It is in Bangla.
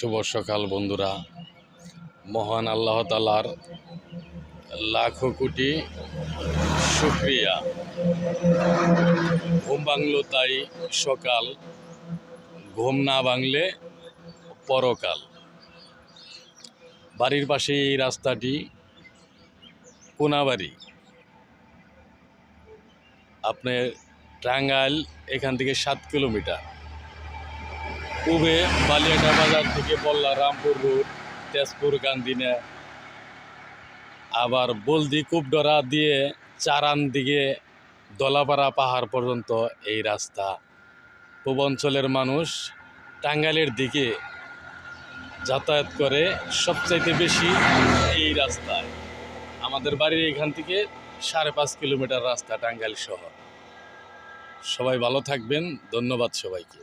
শুভ সকাল বন্ধুরা। মহান আল্লাহ তাআলার লাখো কোটি শুকরিয়া। ঘুম ভাঙলো তাই সকাল, ঘুম না ভাঙলে পরকাল। বাড়ির পাশে এই রাস্তাটি কোনাবাড়ি, আপনার টাঙ্গাইল এখান থেকে 7 কিলোমিটার। পূবে বালিয়াটা বাজার থেকে বল্লা রামপুর রোড, তেজপুর গান্ধীনে, আবার বলদি কুপডরা দিয়ে চারান দিকে দলাপাড়া পাহাড় পর্যন্ত এই রাস্তা। পূর্বাঞ্চলের মানুষ টাঙ্গাইলের দিকে যাতায়াত করে সবচাইতে বেশি এই রাস্তায়। আমাদের বাড়ির এখান থেকে 5.5 কিলোমিটার রাস্তা টাঙ্গাইল শহর। সবাই ভালো থাকবেন, ধন্যবাদ সবাইকে।